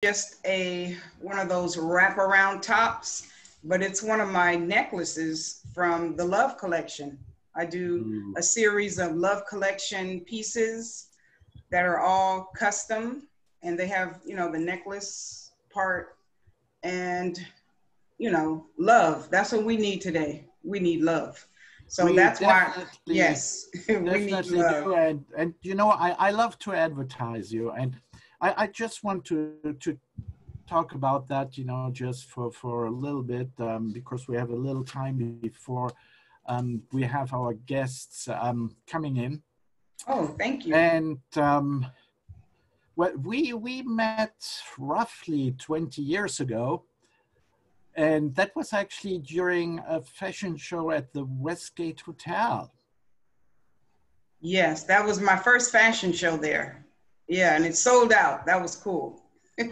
just a one of those wraparound tops, but it's one of my necklaces from the Love Collection. I do Ooh. a series of Love Collection pieces that are all custom, and they have, the necklace part and, love. That's what we need today. We need love. So We that's why, definitely yes, we need definitely love. do. And I love to advertise you. And I just want to talk about that, just for a little bit, because we have a little time before we have our guests coming in. Oh, thank you. And well, we met roughly 20 years ago, and that was actually during a fashion show at the Westgate Hotel. Yes, that was my first fashion show there. Yeah, and it sold out. That was cool. It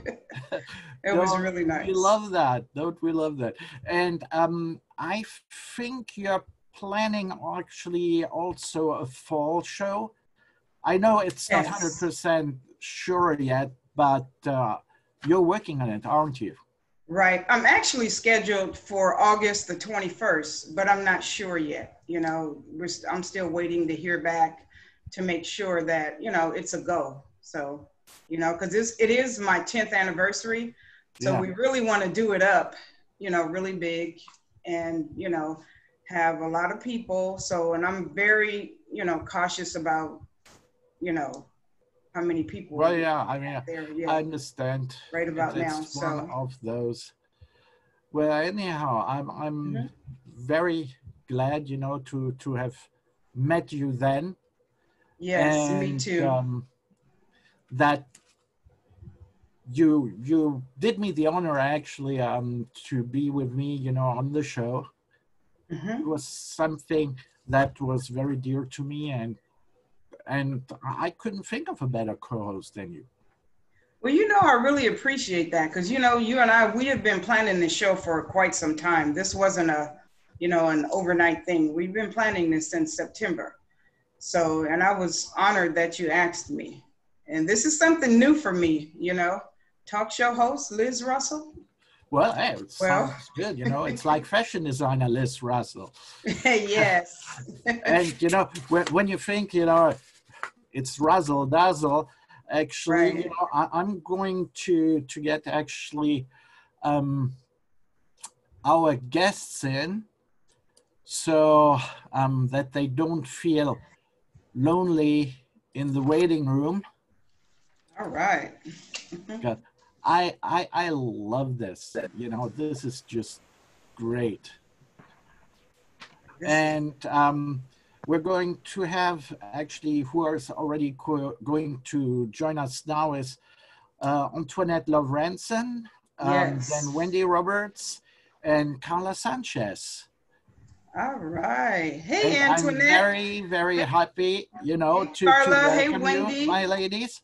was Don't really we nice. love that? Don't we love that? And I think you're planning actually also a fall show. I know it's not Yes. 100% sure yet, but you're working on it, aren't you? Right. I'm actually scheduled for August the 21st, but I'm not sure yet. I'm still waiting to hear back to make sure that, it's a go. So, because it is my 10th anniversary. So Yeah. we really want to do it up, really big and, have a lot of people. So, and I'm very, cautious about, you know, how many people Well, we yeah, I mean, have there. I Yeah, understand. right about now. It's one So, of those. Well, anyhow, I'm mhm. very glad, to have met you then, Yes, me and too. that you did me the honor actually to be with me, on the show. It Hmm. was something that was very dear to me, and I couldn't think of a better co-host than you. Well, I really appreciate that because, you and I, we have been planning this show for quite some time. This wasn't an overnight thing. We've been planning this since September. So, and I was honored that you asked me. And this is something new for me, talk show host Liz Russell. Well, hey, it Well, sounds good. It's like fashion designer Liz Russell. yes. And when you think, it's razzle dazzle, actually, Right. I'm going to get actually um, our guests in, so that they don't feel lonely in the waiting room. All right. God, I love this. This is just great. This is And we're going to have actually who is already going to join us now is Antoinette Love Ransom, then yes. Wendy Roberts, and Carla Sanchez. All right. Hey, And I'm Antoinette. very, very happy, Hey, to Carla. Hey, welcome you, Wendy. my ladies.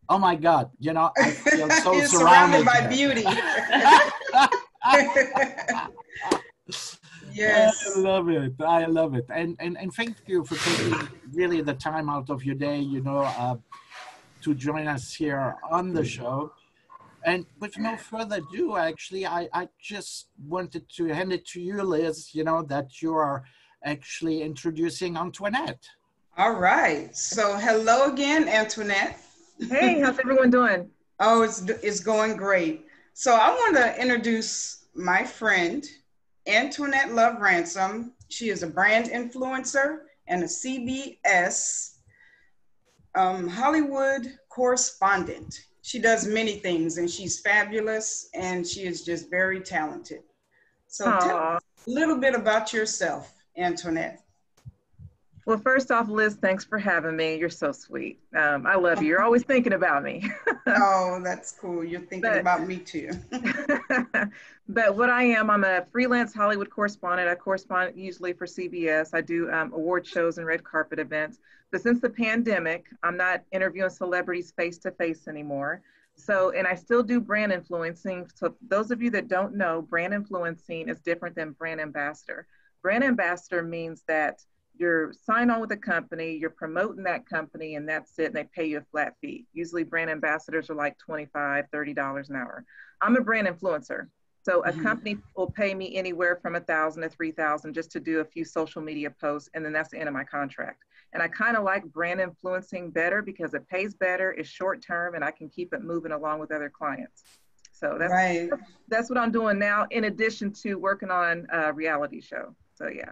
Oh my God, I feel so You're surrounded surrounded by here. beauty. I Yes. love it. I love it. And thank you for taking really the time out of your day, to join us here on the show. And with no further ado, actually, I just wanted to hand it to you, Liz, that you are actually introducing Antoinette. All right. So, hello again, Antoinette. Hey, how's everyone doing? Oh, it's going great. So, I want to introduce my friend, Antoinette Love Ransom. She is a brand influencer and a CBS Hollywood correspondent. She does many things and she's fabulous and she is just very talented. So, tell Aw. us a little bit about yourself, Antoinette. Well, first off, Liz, thanks for having me. You're so sweet. I love you. You're always thinking about me. Oh, that's cool. You're thinking but about me too. but what I am, I'm a freelance Hollywood correspondent. I correspond usually for CBS. I do award shows and red carpet events. But since the pandemic, I'm not interviewing celebrities face to face anymore. So, and I still do brand influencing. So, those of you that don't know, brand influencing is different than brand ambassador. Brand ambassador means that you're signed on with a company, you're promoting that company, and that's it. And they pay you a flat fee. Usually brand ambassadors are like $25, $30 an hour. I'm a brand influencer. So a company will pay me anywhere from $1,000 to $3,000 just to do a few social media posts. And then that's the end of my contract. And I kind of like brand influencing better because it pays better, it's short term, and I can keep it moving along with other clients. So that's what I'm doing now, in addition to working on a reality show. So yeah.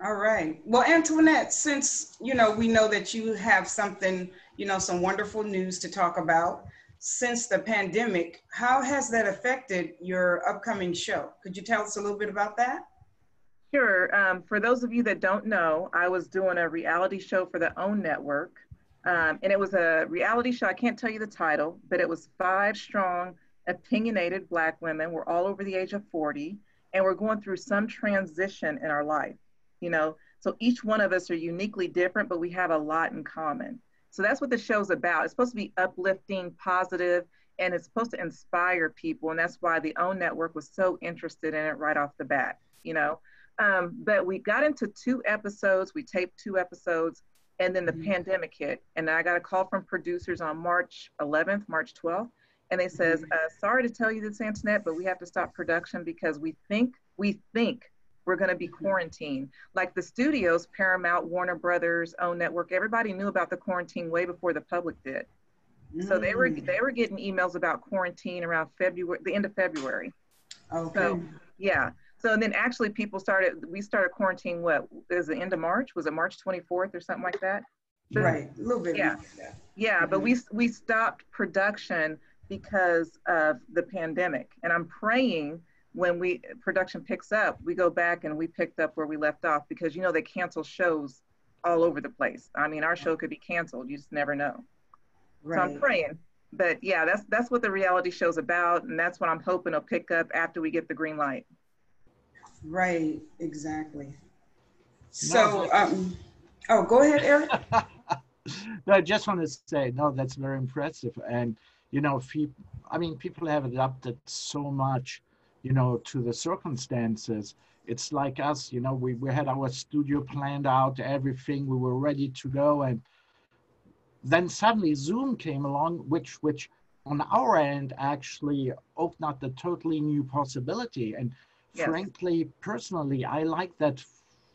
All right. Well, Antoinette, since, we know that you have something, some wonderful news to talk about. Since the pandemic, how has that affected your upcoming show? Could you tell us a little bit about that? Sure. For those of you that don't know, I was doing a reality show for the OWN network. And it was a reality show. I can't tell you the title, but it was 5 strong, opinionated Black women. We're all over the age of 40, and we're going through some transition in our life, So each one of us are uniquely different, but we have a lot in common. So that's what the show's about. It's supposed to be uplifting, positive, and it's supposed to inspire people. And that's why the OWN network was so interested in it right off the bat, But we got into 2 episodes. We taped 2 episodes, and then the pandemic hit. And I got a call from producers on March 11th, March 12th. And they says, sorry to tell you this, Antoinette, but we have to stop production because we think we're going to be quarantined. Like the studios, Paramount, Warner Brothers, OWN network, everybody knew about the quarantine way before the public did. So they were getting emails about quarantine around February, the end of February. Okay. So, yeah. So then actually we started quarantine, what is the end of March? Was it March 24th or something like that? Right, a little bit. Yeah. Yeah, but we stopped production because of the pandemic. And I'm praying when production picks up, we go back and we picked up where we left off because, they cancel shows all over the place. I mean, our show could be canceled. You just never know. Right. So I'm praying. But yeah, that's what the reality show's about. And that's what I'm hoping will pick up after we get the green light. Right, exactly. So, go ahead, Eric. No, I just want to say, no, that's very impressive. And, people have adapted so much, to the circumstances. It's like us, we had our studio planned out, everything, we were ready to go. And then suddenly Zoom came along, which on our end actually opened up a totally new possibility. And yes. Frankly, personally, I like that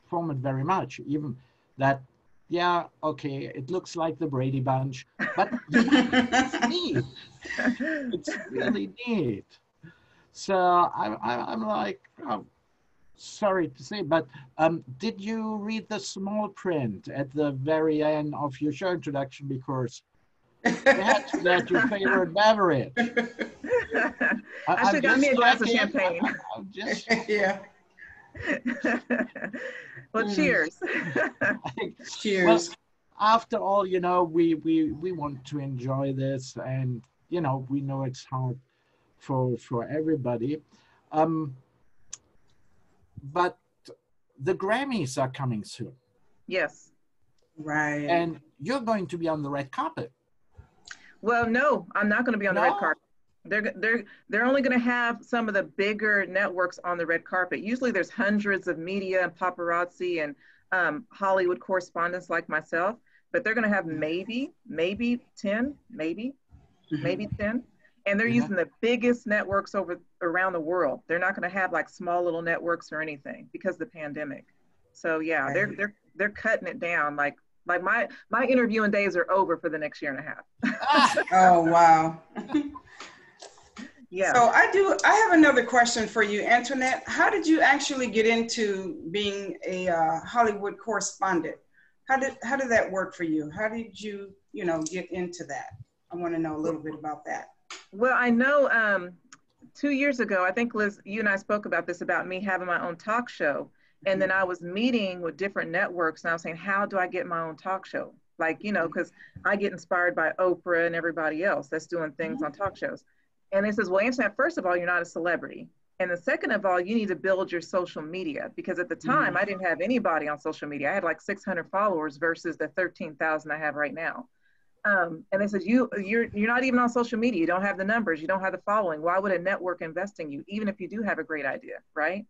format very much, even that, yeah, okay, it looks like the Brady Bunch, but it's neat. It's really neat. So I'm like, oh, sorry to say, but did you read the small print at the very end of your show introduction? Because you had to get your favorite beverage. I should got me a glass of champagne. Yeah. Well, cheers. Cheers. Well, after all, we want to enjoy this, and we know it's hard for everybody. But the Grammys are coming soon. Yes. Right. And you're going to be on the red carpet. Well, no, I'm not going to be on the red carpet. They're only going to have some of the bigger networks on the red carpet. Usually there's hundreds of media and paparazzi and Hollywood correspondents like myself, but they're going to have maybe 10, maybe 10. And they're using the biggest networks around the world. They're not going to have like small little networks or anything because of the pandemic. So yeah, right. they're cutting it down. Like my interviewing days are over for the next year and a half. Oh wow. Yeah. So I have another question for you, Antoinette. How did you actually get into being a Hollywood correspondent? How did that work for you? How did you get into that? I want to know a little bit about that. Well, I know 2 years ago, I think, Liz, you and I spoke about this, about me having my own talk show. And then I was meeting with different networks and I was saying, how do I get my own talk show? Like, because I get inspired by Oprah and everybody else that's doing things on talk shows. And they says, well, Antoinette, first of all, you're not a celebrity. And the second of all, you need to build your social media, because at the time I didn't have anybody on social media. I had like 600 followers versus the 13,000 I have right now. And they said, you're not even on social media. You don't have the numbers. You don't have the following. Why would a network invest in you, even if you do have a great idea, right?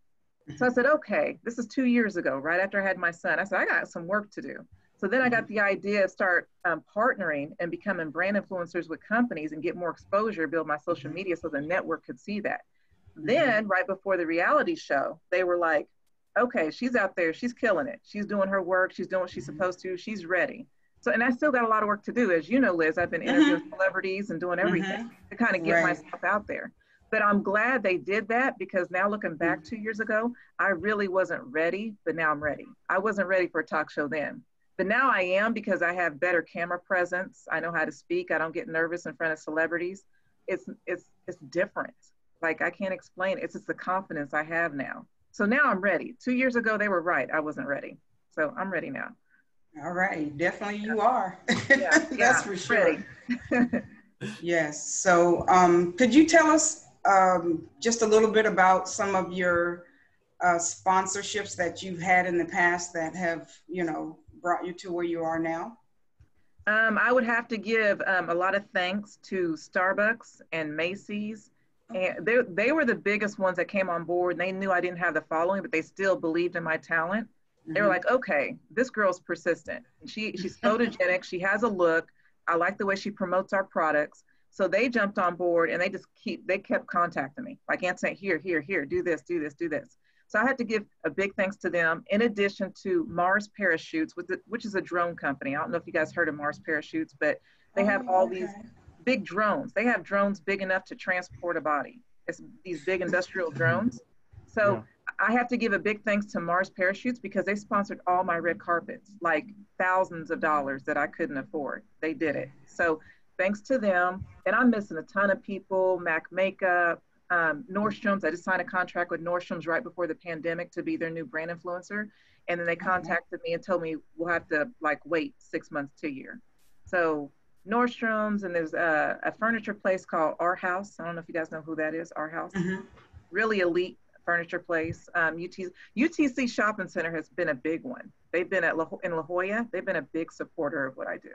So I said, okay, this is 2 years ago, right after I had my son. I said, I got some work to do. So then I got the idea of start partnering and becoming brand influencers with companies and get more exposure, build my social media so the network could see that. Then right before the reality show, they were like, okay, she's out there, she's killing it. She's doing her work, she's doing what she's supposed to, she's ready. So, and I still got a lot of work to do. As you know, Liz, I've been interviewing celebrities and doing everything to kind of get myself out there. But I'm glad they did that, because now looking back 2 years ago, I really wasn't ready, but now I'm ready. I wasn't ready for a talk show then, but now I am, because I have better camera presence. I know how to speak. I don't get nervous in front of celebrities. It's different. Like, I can't explain it. It's just the confidence I have now. So now I'm ready. 2 years ago, they were right. I wasn't ready. So I'm ready now. All right. Definitely you are. Yeah, That's for sure. Yes. So could you tell us just a little bit about some of your sponsorships that you've had in the past that have, you know, brought you to where you are now? I would have to give a lot of thanks to Starbucks and Macy's. And they were the biggest ones that came on board. And they knew I didn't have the following, but they still believed in my talent. They were like, okay, this girl's persistent. She's photogenic. She has a look. I like the way she promotes our products. So they jumped on board, and they kept contacting me. Like, Antoinette, here, do this. So I had to give a big thanks to them, in addition to Mars Parachutes, which is a drone company. I don't know if you guys heard of Mars Parachutes, but they have all these big drones. They have drones big enough to transport a body. It's these big industrial drones. So I have to give a big thanks to Mars Parachutes, because they sponsored all my red carpets, like thousands of dollars that I couldn't afford. They did it. So thanks to them. And I'm missing a ton of people, Mac Makeup, Nordstrom's. I just signed a contract with Nordstrom's right before the pandemic to be their new brand influencer. And then they contacted me and told me we'll have to like wait 6 months to a year. So Nordstrom's, and there's a furniture place called Our House. I don't know if you guys know who that is, Our House. Really elite furniture place. UTC Shopping Center has been a big one. They've been in La Jolla. They've been a big supporter of what I do.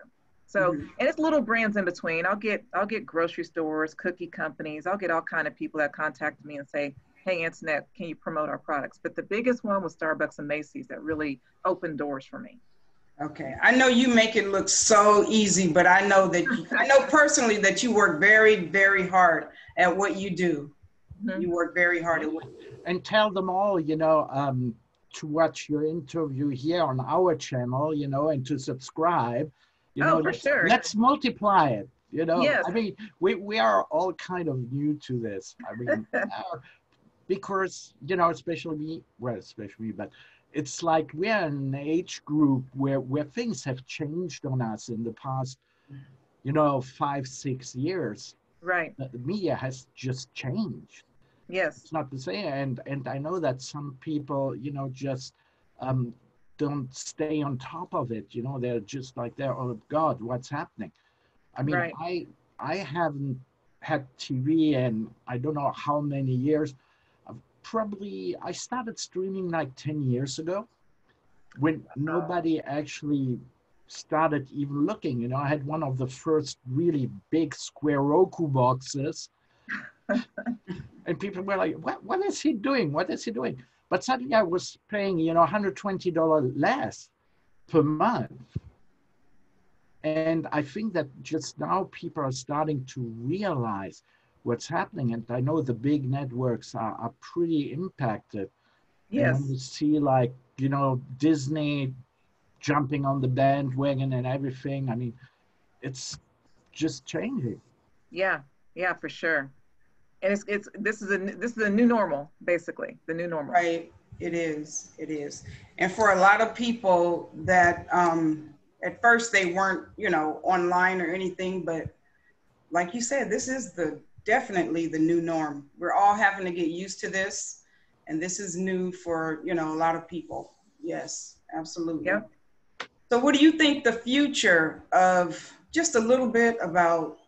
So, and it's little brands in between. I'll get grocery stores, cookie companies. I'll get all kind of people that contact me and say, hey, Antoinette, can you promote our products? But the biggest one was Starbucks and Macy's that really opened doors for me. Okay. I know you make it look so easy, but I know personally that you work very, very hard at what you do. You work very hard at what you do. And tell them all, you know, to watch your interview here on our channel, you know, and to subscribe. You know, for sure. Let's multiply it. You know, yes. I mean, we are all kind of new to this. I mean, because, you know, especially me, but it's like we're in an age group where things have changed on us in the past, you know, 5-6 years. Right. The media has just changed. Yes. It's not the same. And I know that some people, you know, just don't stay on top of it. You know, they're just like, oh God, what's happening? I mean, right. I haven't had TV in I don't know how many years. I started streaming like 10 years ago when nobody actually started even looking. You know, I had one of the first really big square Roku boxes. And people were like, what is he doing? What is he doing? But suddenly I was paying, you know, $120 less per month. And I think that just now people are starting to realize what's happening. And I know the big networks are pretty impacted. Yes. And when you see like, you know, Disney jumping on the bandwagon and everything, I mean, it's just changing. Yeah, for sure. And this is a new normal, basically, the new normal. Right, it is. And for a lot of people that at first they weren't, you know, online or anything, but like you said, this is definitely the new norm. We're all having to get used to this, and this is new for, you know, a lot of people. Yes, absolutely. Yep. So what do you think the future of, just a little bit about,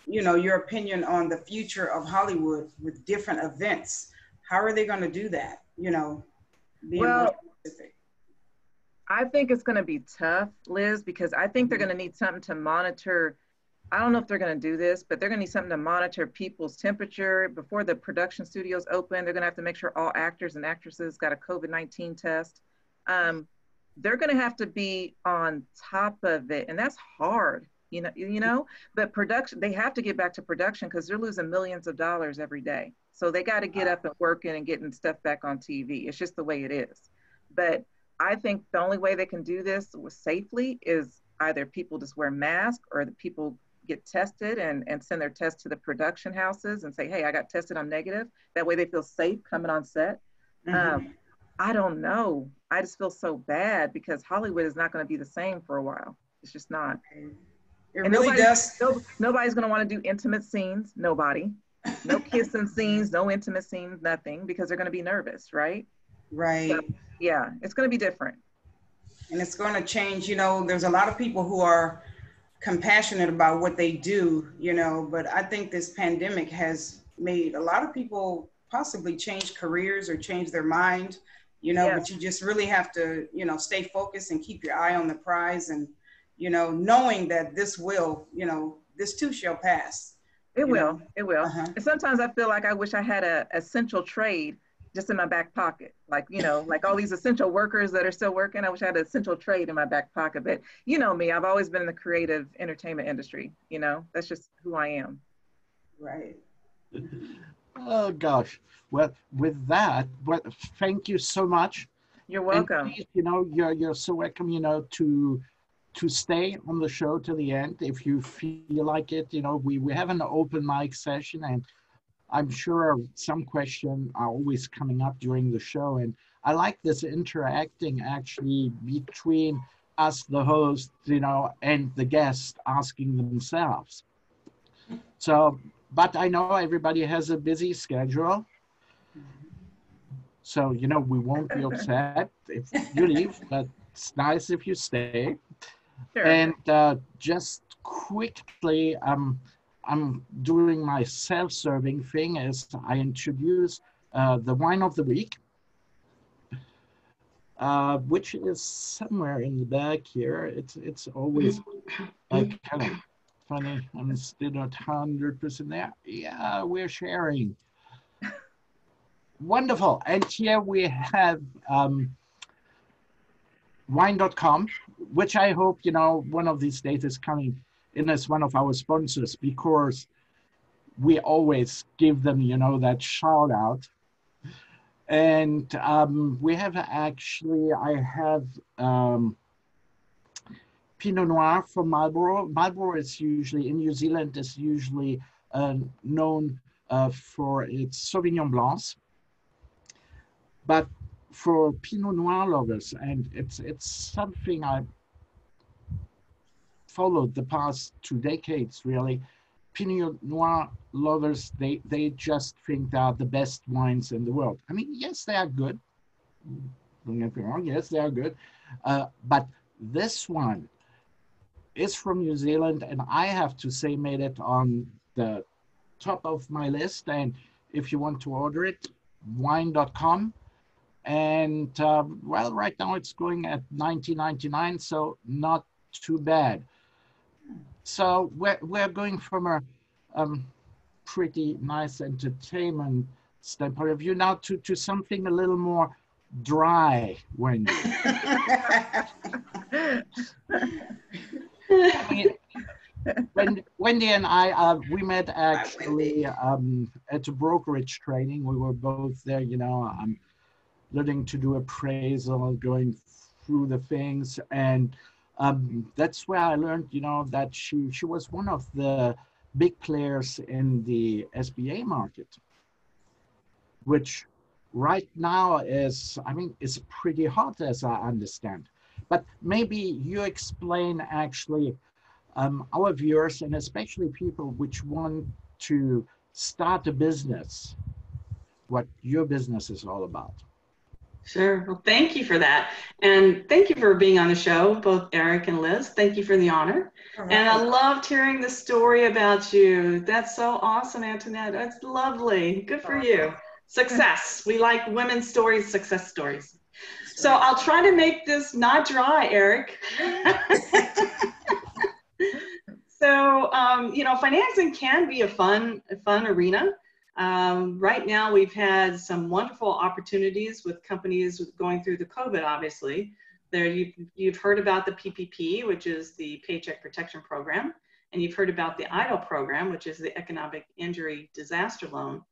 you know, your opinion on the future of Hollywood with different events? How are they going to do that? You know, well, I think it's going to be tough, Liz, because I think they're going to need something to monitor I don't know if they're going to do this, but they're going to need something to monitor people's temperature before the production studios open. They're going to have to make sure all actors and actresses got a COVID-19 test. They're going to have to be on top of it, and that's hard, you know. But production, they have to get back to production because they're losing millions of dollars every day. So they got to get up and working and getting stuff back on TV. It's just the way it is. But I think the only way they can do this safely is either people just wear masks or the people get tested and send their test to the production houses and say, hey, I got tested, I'm negative. That way they feel safe coming on set. I don't know. I just feel so bad because Hollywood is not going to be the same for a while. It's just not. It really does. Nobody's going to want to do intimate scenes. Nobody. No kissing scenes, no intimate scenes, nothing, because they're going to be nervous, right? Right. So, yeah, it's going to be different. And it's going to change, there's a lot of people who are compassionate about what they do, but I think this pandemic has made a lot of people possibly change careers or change their mind, but you just really have to, stay focused and keep your eye on the prize and, knowing that this will, this too shall pass. It will. And sometimes I feel like I wish I had a essential trade just in my back pocket. Like, like all these essential workers that are still working, I wish I had an essential trade in my back pocket. But you know me, I've always been in the creative entertainment industry. That's just who I am. Right. Oh, gosh. Well, with that, thank you so much. You're welcome. And please, you're so welcome, to stay on the show to the end if you feel like it. We have an open mic session, and I'm sure some questions are always coming up during the show. And I like this interacting actually between us, the host, and the guest asking themselves. So, but I know everybody has a busy schedule. So, we won't be upset if you leave, but it's nice if you stay. Sure. And just quickly, I'm doing my self-serving thing as I introduce the wine of the week, which is somewhere in the back here. It's always kind of funny. I'm still not 100% there. Yeah, we're sharing. Wonderful. And here we have wine.com, which I hope, one of these days is coming in as one of our sponsors, because we always give them, that shout out. And we have actually, I have Pinot Noir from Marlborough. Marlborough is usually, in New Zealand, is usually known for its Sauvignon Blancs. But for Pinot Noir lovers, and it's something I followed the past 2 decades, really. Pinot Noir lovers, they just think they are the best wines in the world. I mean, yes, they are good. Don't get me wrong, yes, they are good. But this one is from New Zealand, and I have to say made it on the top of my list. And if you want to order it, wine.com. And well, right now it's going at $19.99, so not too bad. So we're going from a pretty nice entertainment standpoint of view now to something a little more dry, Wendy. Wendy and I, we met actually at a brokerage training. We were both there, learning to do appraisal, going through the things. And that's where I learned, that she was one of the big players in the SBA market, which right now is pretty hot, as I understand. But maybe you explain actually our viewers, and especially people which want to start a business, what your business is all about. Sure. Well, thank you for that. And thank you for being on the show, both Eric and Liz. Thank you for the honor. Right. And I loved hearing the story about you. That's so awesome, Antoinette. That's lovely. Good for you. Success. We like women's stories, success stories. So I'll try to make this not dry, Eric. So, you know, financing can be a fun arena. Right now, we've had some wonderful opportunities with companies going through the COVID, obviously. There, you've heard about the PPP, which is the Paycheck Protection Program, and you've heard about the EIDL program, which is the Economic Injury Disaster Loan.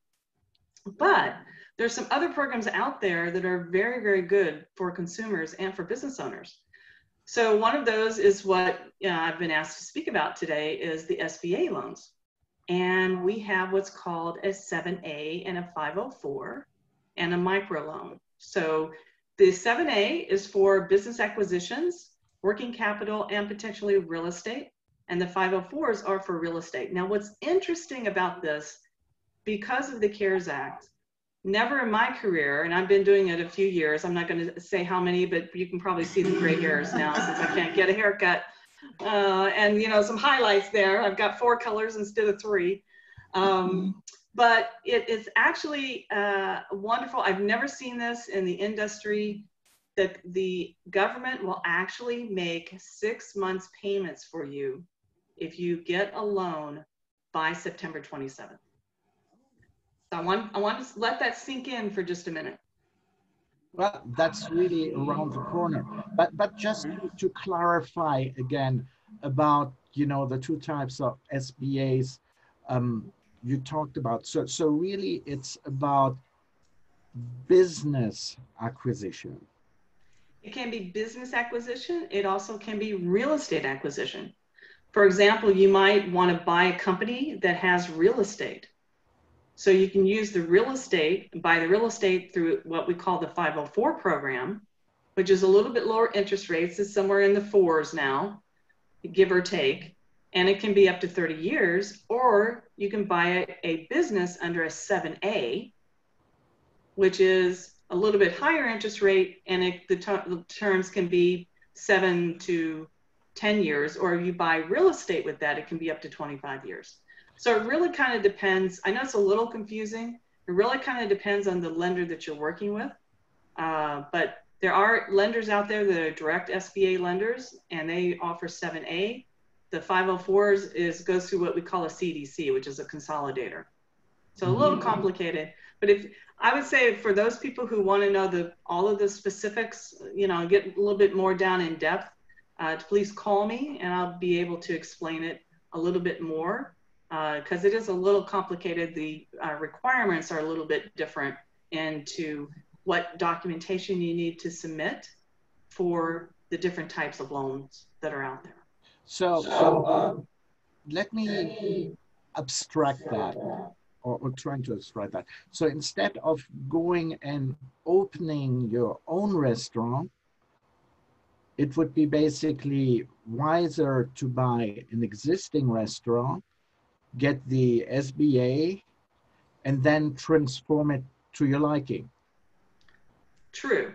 But there's some other programs out there that are very, very good for consumers and for business owners. So one of those is what I've been asked to speak about today is the SBA loans. And we have what's called a 7A and a 504 and a microloan. So the 7A is for business acquisitions, working capital, and potentially real estate. And the 504s are for real estate. Now, what's interesting about this, because of the CARES Act, never in my career, and I've been doing it a few years, I'm not going to say how many, but you can probably see the gray hairs now since I can't get a haircut. And, you know, some highlights there. I've got 4 colors instead of 3. But it is actually wonderful. I've never seen this in the industry, that the government will actually make 6 months payments for you if you get a loan by September 27th. So I want to let that sink in for just a minute. Well, that's really around the corner. But just to clarify again about, you know, the 2 types of SBAs you talked about. So really it's about business acquisition. It can be business acquisition. It also can be real estate acquisition. For example, you might want to buy a company that has real estate. So you can use the real estate, buy the real estate through what we call the 504 program, which is a little bit lower interest rates. It's somewhere in the 4s now, give or take. And it can be up to 30 years, or you can buy a business under a 7A, which is a little bit higher interest rate, and the terms can be 7 to 10 years, or you buy real estate with that, it can be up to 25 years. So it really kind of depends. I know it's a little confusing. It really kind of depends on the lender that you're working with. But there are lenders out there that are direct SBA lenders, and they offer 7A. The 504s goes through what we call a CDC, which is a consolidator. So a little complicated. But if I would say for those people who want to know all of the specifics, you know, get a little bit more down in depth, please call me and I'll be able to explain it a little bit more, because it is a little complicated. The requirements are a little bit different into what documentation you need to submit for the different types of loans that are out there. So let me abstract that, or trying to abstract that. So instead of going and opening your own restaurant, it would be basically wiser to buy an existing restaurant, get the SBA, and then transform it to your liking. True.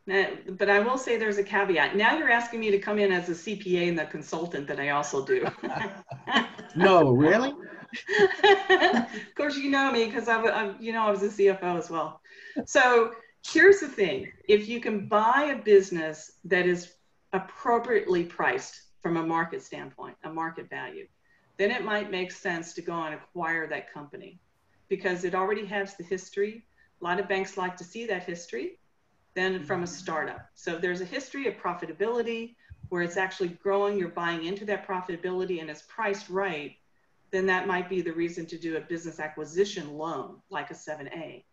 But I will say there's a caveat. Now you're asking me to come in as a CPA and the consultant that I also do. No, really? Of course, you know me because I was a CFO as well. So here's the thing. If you can buy a business that is appropriately priced from a market standpoint, a market value, then it might make sense to go and acquire that company because it already has the history. A lot of banks like to see that history. Then from a startup. So if there's a history of profitability where it's actually growing, you're buying into that profitability and it's priced right, then that might be the reason to do a business acquisition loan like a 7A.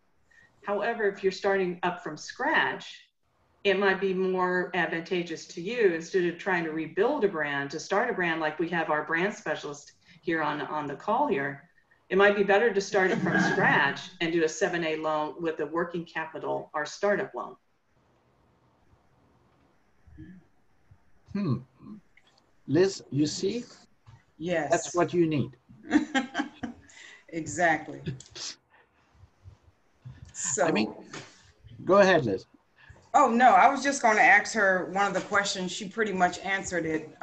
However, if you're starting up from scratch, it might be more advantageous to you instead of trying to rebuild a brand, to start a brand like we have our brand specialist here on the call here. It might be better to start it from scratch and do a 7A loan with a working capital or startup loan. Liz, you see? Yes. That's what you need. Exactly. So, I mean, go ahead, Liz. Oh, no, I was just going to ask her one of the questions. She pretty much answered it.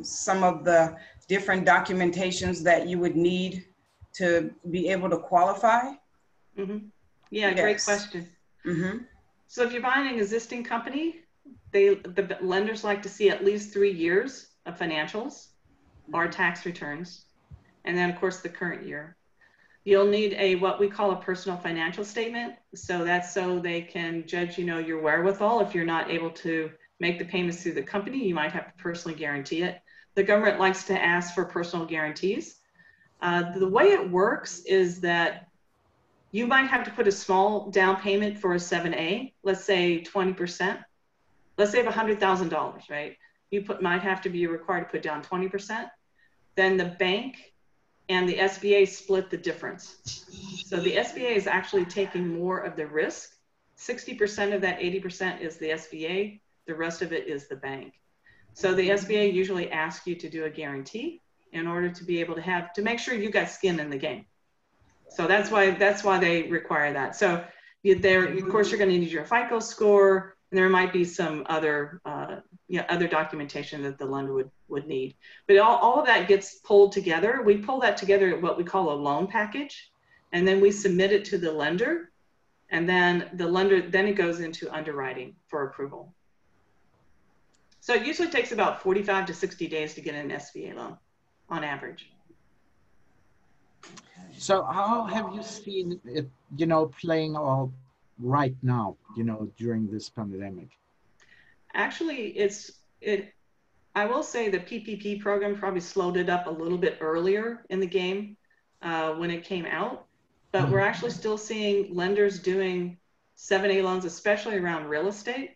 Some of the different documentations that you would need to be able to qualify. Mm-hmm. Yeah, Yes. Great question. Mm-hmm. So if you're buying an existing company, the lenders like to see at least 3 years of financials. or tax returns, and then of course the current year. You'll need a what we call a personal financial statement. So that's so they can judge, your wherewithal. If you're not able to make the payments through the company, you might have to personally guarantee it. The government likes to ask for personal guarantees. The way it works is that you might have to put a small down payment for a 7A, let's say 20%. Let's say $100,000, right? You might have to be required to put down 20%. Then the bank and the SBA split the difference. So the SBA is actually taking more of the risk. 60% of that 80% is the SBA. The rest of it is the bank. So the SBA usually asks you to do a guarantee in order to be able to make sure you got skin in the game. So that's why they require that. So of course, you're going to need your FICO score, and there might be some other other documentation that the lender would need. But all of that gets pulled together. We pull that together at what we call a loan package, and then we submit it to the lender, and then it goes into underwriting for approval. So it usually takes about 45 to 60 days to get an SBA loan on average. So how have you seen it, playing out right now, during this pandemic? Actually, I will say the PPP program probably slowed it up a little bit earlier in the game when it came out, but we're actually still seeing lenders doing 7A loans, especially around real estate.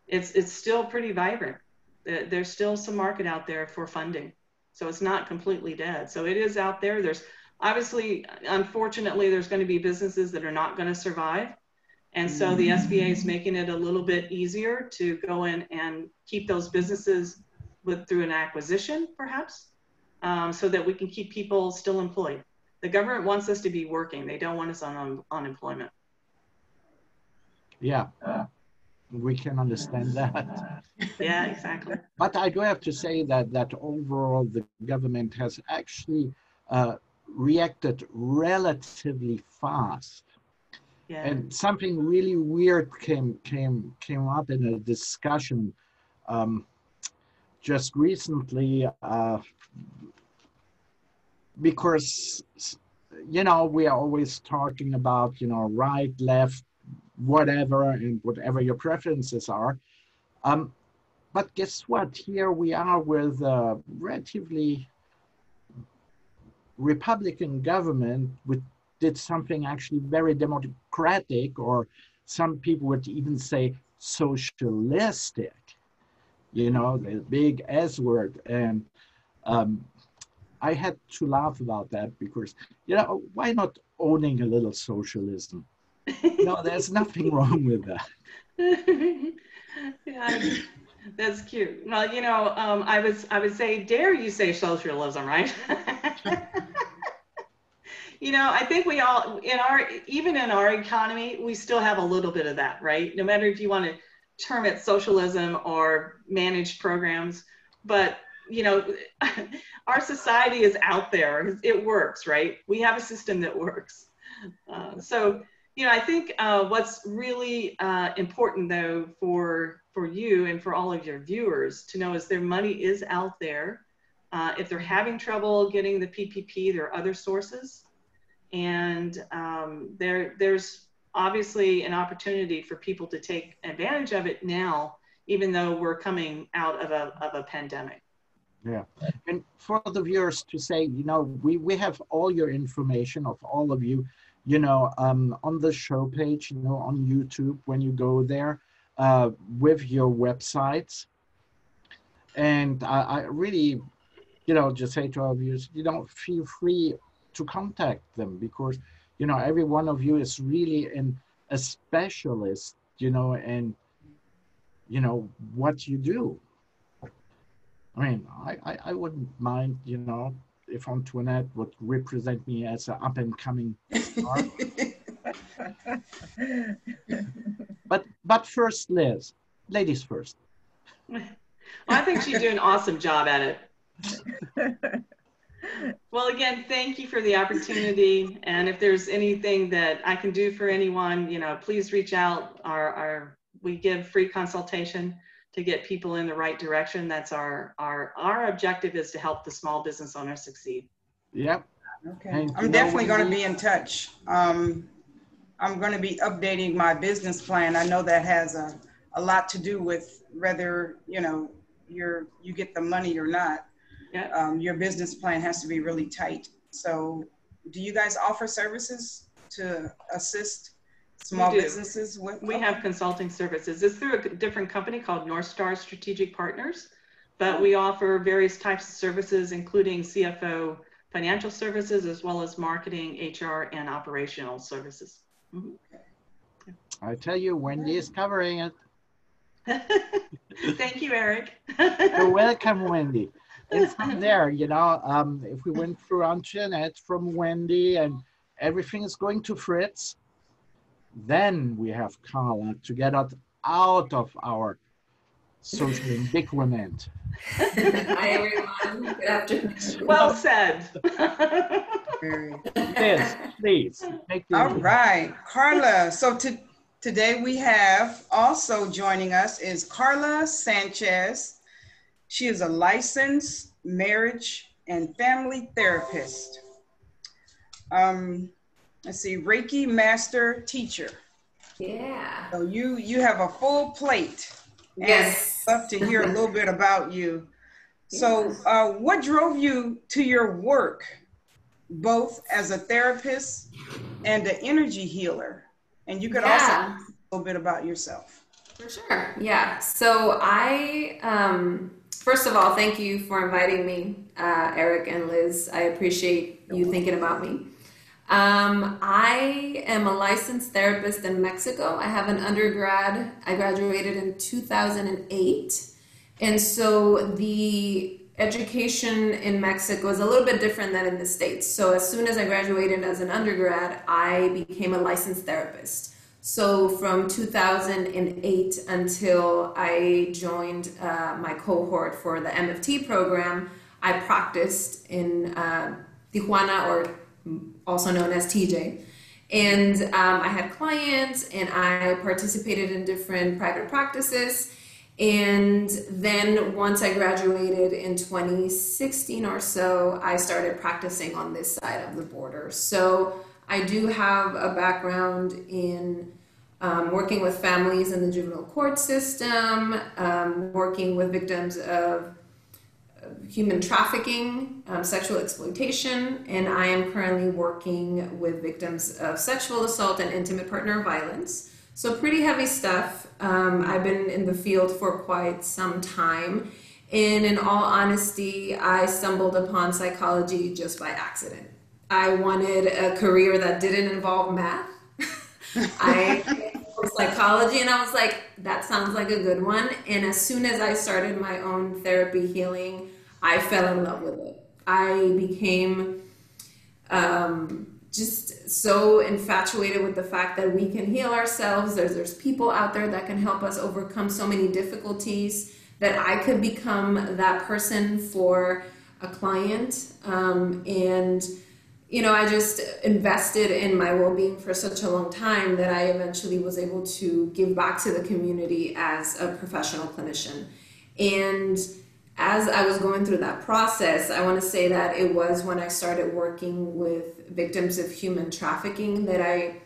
It's still pretty vibrant. There's still some market out there for funding. So it's not completely dead. So it is out there. There's obviously, unfortunately, there's going to be businesses that are not going to survive. And so the SBA is making it a little bit easier to go in and keep those businesses through an acquisition, perhaps, so that we can keep people still employed. The government wants us to be working. They don't want us on unemployment. Yeah, we can understand that. Yeah, exactly. But I do have to say that overall the government has actually reacted relatively fast. Yeah. And something really weird came up in a discussion just recently, because we are always talking about right, left, whatever, and whatever your preferences are. But guess what? Here we are with a relatively Republican government which did something actually very democratic, or some people would even say socialistic, the big S word. And I had to laugh about that because, why not owning a little socialism? There's nothing wrong with that. Yeah, that's cute. Well, I would say, dare you say socialism, right? I think we all, even in our economy, we still have a little bit of that, right? No matter if you want to term it socialism or managed programs, but, our society is out there. It works, right? We have a system that works. So, I think what's really important, though, for you and for all of your viewers to know is their money is out there. If they're having trouble getting the PPP, there are other sources. And there's obviously an opportunity for people to take advantage of it now, even though we're coming out of a pandemic. Yeah, and for the viewers to say, we have all your information of all of you, on the show page, on YouTube when you go there with your websites. And I really, just say to our viewers, feel free to contact them, because every one of you is really a specialist in what you do. I mean, I wouldn't mind if Antoinette would represent me as an up and coming star. but first, Liz, ladies first. Well, I think she's doing an awesome job at it. Well, again, thank you for the opportunity. And if there's anything that I can do for anyone, please reach out. We give free consultation. to get people in the right direction. That's our objective, is to help the small business owner succeed. Yep. Okay. And I'm definitely going to be in touch. I'm going to be updating my business plan. I know that has a lot to do with whether, you know, you get the money or not. Yeah. Your business plan has to be really tight. So do you guys offer services to assist small businesses with? We have consulting services. It's through a different company called North Star Strategic Partners, but we offer various types of services, including CFO financial services, as well as marketing, HR, and operational services. Mm-hmm. I tell you, Wendy is covering it. Thank you, Eric. You're welcome, Wendy. And from there, you know, if we went through Antoinette, from Wendy, and everything is going to Fritz, then we have Carla to get us out of our social indictment. Hi, everyone. Good afternoon. Well said. Yes, please. All right, Carla. So today we have also joining us is Carla Sanchez. She is a licensed marriage and family therapist. Let's see, Reiki master teacher. Yeah. So you have a full plate. And Yes. I'd love to hear a little bit about you. So what drove you to your work, both as a therapist and an energy healer? And you could also tell a little bit about yourself. For sure. Yeah. So first of all, thank you for inviting me, Eric and Liz. I appreciate you thinking about me. I am a licensed therapist in Mexico. I have an undergrad. I graduated in 2008. And so the education in Mexico is a little bit different than in the States. So as soon as I graduated as an undergrad, I became a licensed therapist. So from 2008 until I joined my cohort for the MFT program, I practiced in Tijuana, or also known as TJ. And I had clients and I participated in different private practices. And then once I graduated in 2016 or so, I started practicing on this side of the border. So I do have a background in working with families in the juvenile court system, working with victims of human trafficking, sexual exploitation, and I am currently working with victims of sexual assault and intimate partner violence. So pretty heavy stuff. I've been in the field for quite some time, and in all honesty, I stumbled upon psychology just by accident. I wanted a career that didn't involve math. I for psychology, and I was like, that sounds like a good one. And as soon as I started my own therapy healing, I fell in love with it. I became just so infatuated with the fact that we can heal ourselves. There's people out there that can help us overcome so many difficulties, that I could become that person for a client. And you know, I just invested in my well-being for such a long time that I eventually was able to give back to the community as a professional clinician. And as I was going through that process, I want to say that it was when I started working with victims of human trafficking that I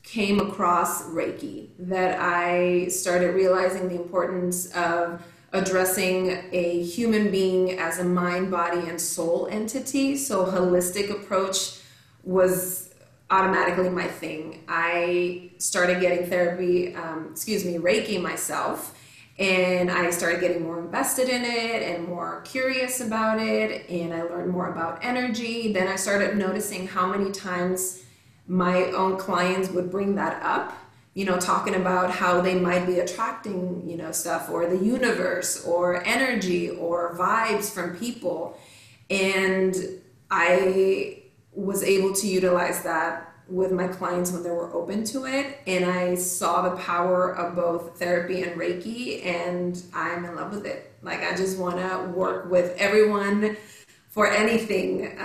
came across Reiki, that I started realizing the importance of addressing a human being as a mind, body, and soul entity. So holistic approach was automatically my thing. I started getting Reiki myself, and I started getting more invested in it and more curious about it, and I learned more about energy. Then I started noticing how many times my own clients would bring that up, you know, talking about how they might be attracting, you know, stuff, or the universe, or energy, or vibes from people. And I was able to utilize that with my clients when they were open to it. And I saw the power of both therapy and Reiki, and I'm in love with it. Like, I just want to work with everyone for anything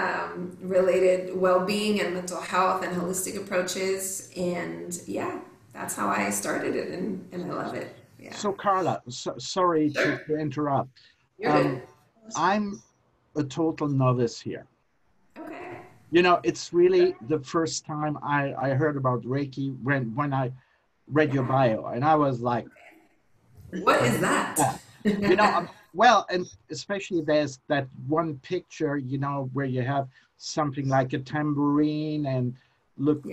related well-being and mental health and holistic approaches. And yeah, that's how I started it, and I love it. So Carla, sorry to interrupt. You're good. I'm a total novice here. Okay. You know, it's really the first time I heard about Reiki when I read your bio, and I was like, what is that? Yeah. You know, well, and especially there's that one picture, you know, where you have something like a tambourine and looks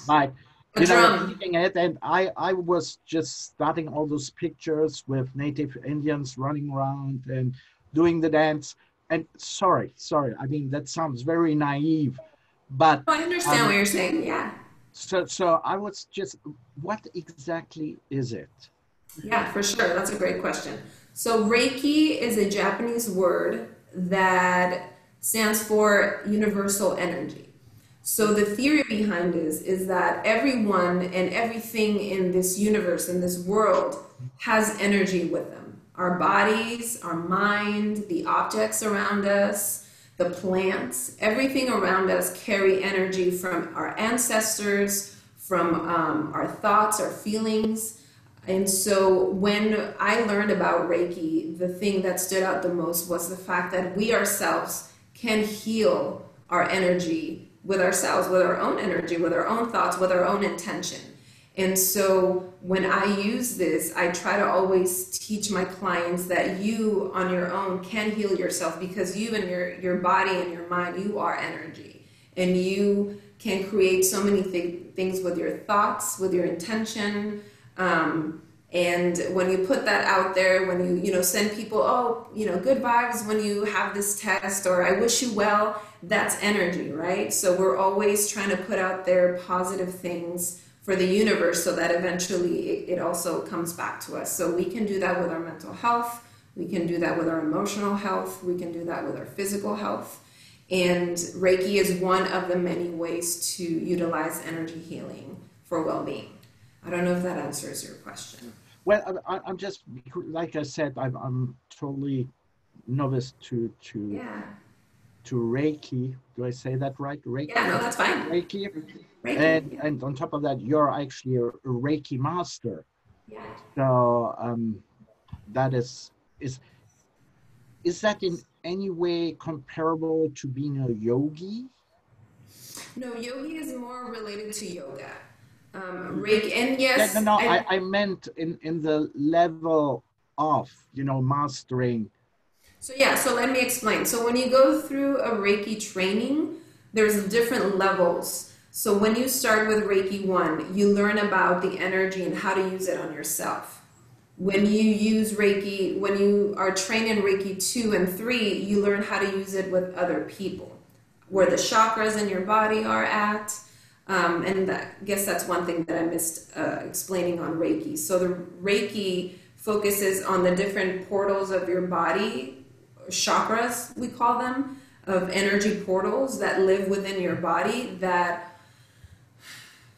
like, you know, reading it. And I was just starting all those pictures with native Indians running around and doing the dance. And sorry, I mean, that sounds very naive, but I understand what you're saying. Yeah. So I was just, what exactly is it? Yeah, for sure. That's a great question. So Reiki is a Japanese word that stands for universal energy. So the theory behind this is that everyone and everything in this universe, in this world, has energy with them. Our bodies, our mind, the objects around us, the plants, everything around us carry energy from our ancestors, from our thoughts, our feelings. And so when I learned about Reiki, the thing that stood out the most was the fact that we ourselves can heal our energy with ourselves, with our own energy, with our own thoughts, with our own intention. And so when I use this, I try to always teach my clients that you on your own can heal yourself, because you and your body and your mind, you are energy. And you can create so many things with your thoughts, with your intention. And when you put that out there, when you send people, good vibes when you have this test, or I wish you well, that's energy, right? So we're always trying to put out there positive things for the universe so that eventually it also comes back to us. So we can do that with our mental health. We can do that with our emotional health. We can do that with our physical health. And Reiki is one of the many ways to utilize energy healing for well-being. I don't know if that answers your question. Well, I'm just, like I said, I'm totally novice to Reiki. Do I say that right? Reiki? Yeah, no, that's fine. Reiki. And on top of that, you're actually a Reiki master. Yeah. So that is that in any way comparable to being a yogi? No, yogi is more related to yoga. Reiki, and yes. No, I meant in the level of, mastering. So let me explain. So when you go through a Reiki training, there's different levels. So when you start with Reiki 1, you learn about the energy and how to use it on yourself. When you use Reiki, when you are trained in Reiki 2 and 3, you learn how to use it with other people, where the chakras in your body are at. And I guess that's one thing that I missed explaining on Reiki. So the Reiki focuses on the different portals of your body, chakras we call them, of energy portals that live within your body that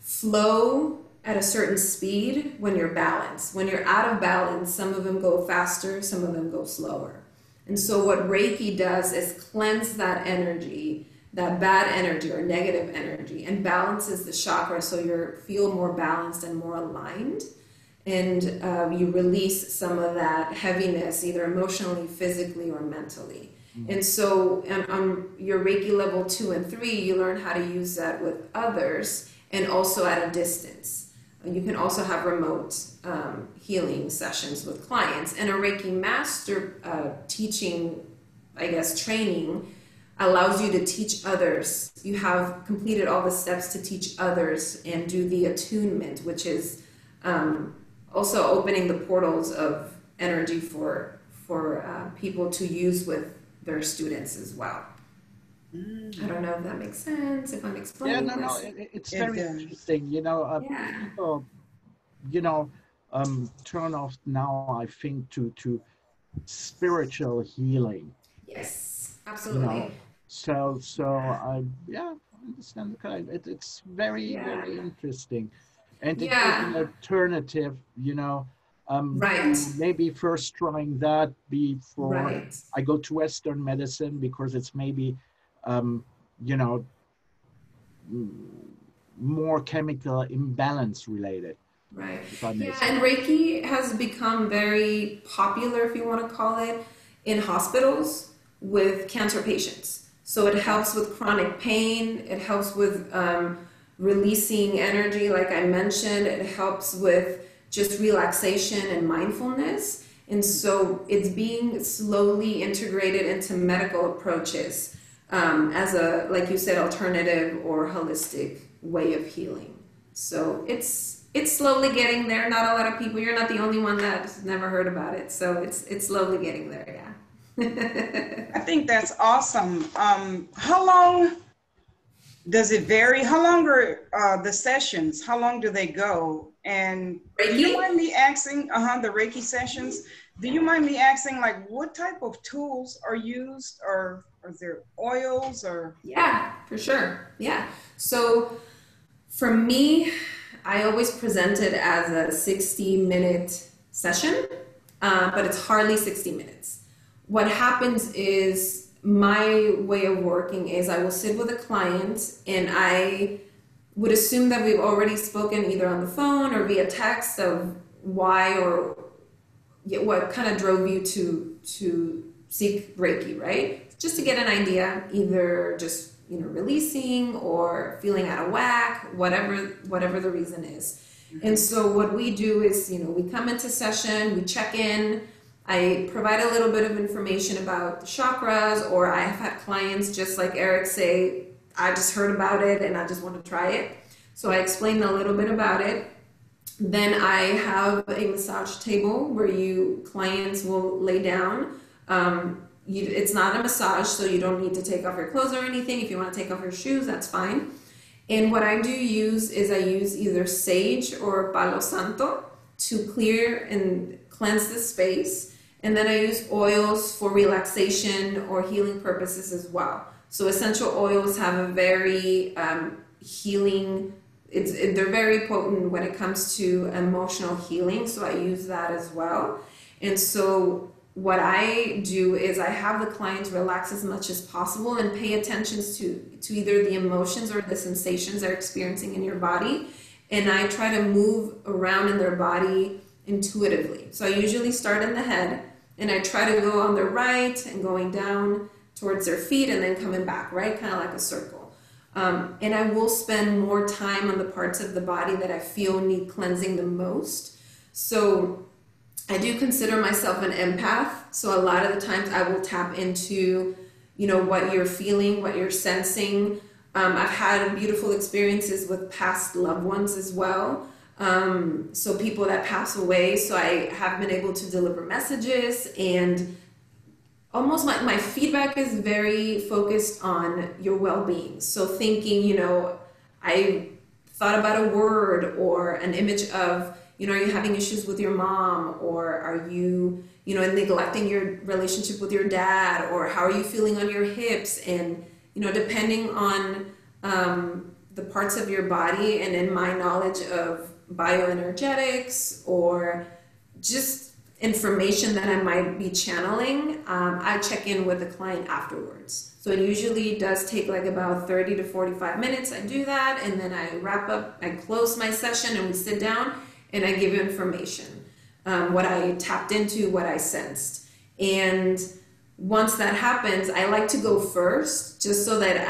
flow at a certain speed when you're balanced. When you're out of balance, some of them go faster, some of them go slower. And so what Reiki does is cleanse that energy, that bad energy or negative energy, and balances the chakra so you feel more balanced and more aligned, and you release some of that heaviness, either emotionally, physically, or mentally. Mm-hmm. And so on your Reiki level 2 and 3, you learn how to use that with others and also at a distance. You can also have remote healing sessions with clients, and a Reiki master teaching, training allows you to teach others. You have completed all the steps to teach others and do the attunement, which is also opening the portals of energy for people to use with their students as well. I don't know if that makes sense, if I'm explaining this. No, it's very interesting. People, turn off now, I think, to spiritual healing. Yes, absolutely. So I understand. It's very interesting, and it's an alternative. Right. Maybe first trying that before I go to Western medicine, because it's maybe more chemical imbalance related. Right. Yeah, and Reiki has become very popular, if you want to call it, in hospitals with cancer patients. So it helps with chronic pain. It helps with releasing energy, like I mentioned. It helps with just relaxation and mindfulness. And so it's being slowly integrated into medical approaches as a, like you said, alternative or holistic way of healing. So it's slowly getting there. Not a lot of people. You're not the only one that's never heard about it. So it's slowly getting there. Yeah. I think that's awesome. How long does it vary? How long are the sessions? How long do they go? And Reiki? Do you mind me asking, the Reiki sessions, do you mind me asking, like, what type of tools are used, or are there oils or? Yeah, for sure. Yeah. So for me, I always present it as a 60-minute session, but it's hardly 60 minutes. What happens is my way of working is I will sit with a client and I would assume that we've already spoken either on the phone or via text of why or what kind of drove you to seek Reiki, right? Just to get an idea, either just releasing or feeling out of whack, whatever the reason is. And so what we do is, we come into session, we check in, I provide a little bit of information about the chakras, or I have had clients just like Eric say, I just heard about it and I just want to try it. So I explain a little bit about it. Then I have a massage table where clients will lay down. It's not a massage, so you don't need to take off your clothes or anything. If you want to take off your shoes, that's fine. And what I do use is I use either sage or palo santo to clear and cleanse the space. And then I use oils for relaxation or healing purposes as well. So essential oils have a very healing, they're very potent when it comes to emotional healing. So I use that as well. And so what I do is I have the clients relax as much as possible and pay attention to either the emotions or the sensations they're experiencing in your body. And I try to move around in their body intuitively. So I usually start in the head and I try to go on their right and going down towards their feet and then coming back, right? Kind of like a circle. And I will spend more time on the parts of the body that I feel need cleansing the most. So I do consider myself an empath. So a lot of the times I will tap into, what you're feeling, what you're sensing. I've had beautiful experiences with past loved ones as well. So people that pass away. So I have been able to deliver messages, and almost my feedback is very focused on your well-being. So thinking, I thought about a word or an image of, are you having issues with your mom, or are you, neglecting your relationship with your dad, or how are you feeling on your hips? And, depending on the parts of your body and in my knowledge of bioenergetics or just information that I might be channeling, I check in with the client afterwards. So it usually does take like about 30 to 45 minutes. I do that, and then I wrap up, I close my session and we sit down and I give information, what I tapped into, what I sensed. And once that happens, I like to go first just so that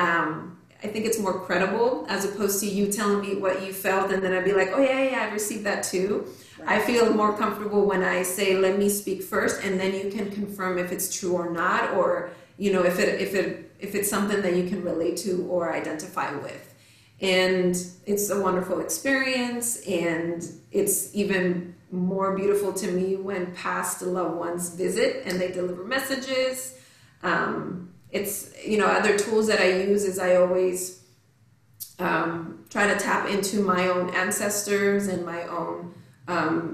I think it's more credible as opposed to you telling me what you felt and then I'd be like, oh yeah, I received that too. Right. I feel more comfortable when I say, let me speak first, and then you can confirm if it's true or not, or if it's something that you can relate to or identify with. And it's a wonderful experience, and it's even more beautiful to me when past loved ones visit and they deliver messages. It's, other tools that I use is I always try to tap into my own ancestors and my own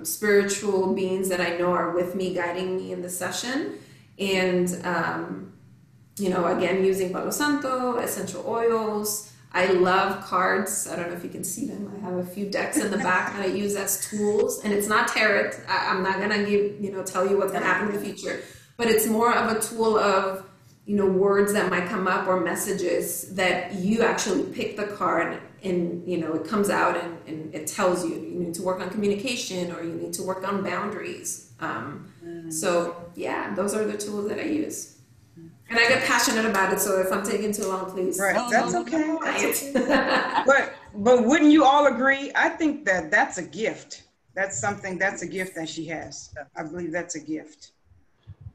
spiritual beings that I know are with me, guiding me in the session. And, again, using Palo Santo, essential oils. I love cards. I don't know if you can see them. I have a few decks in the back that I use as tools. And it's not tarot. I'm not going to tell you what's going to happen in the future. But it's more of a tool of, words that might come up or messages that you actually pick the card and you know, it comes out and it tells you need to work on communication or you need to work on boundaries. So yeah, those are the tools that I use. And I get passionate about it, so if I'm taking too long, please. Right, that's okay. That's But wouldn't you all agree? I think that that's a gift. That's a gift that she has. I believe that's a gift.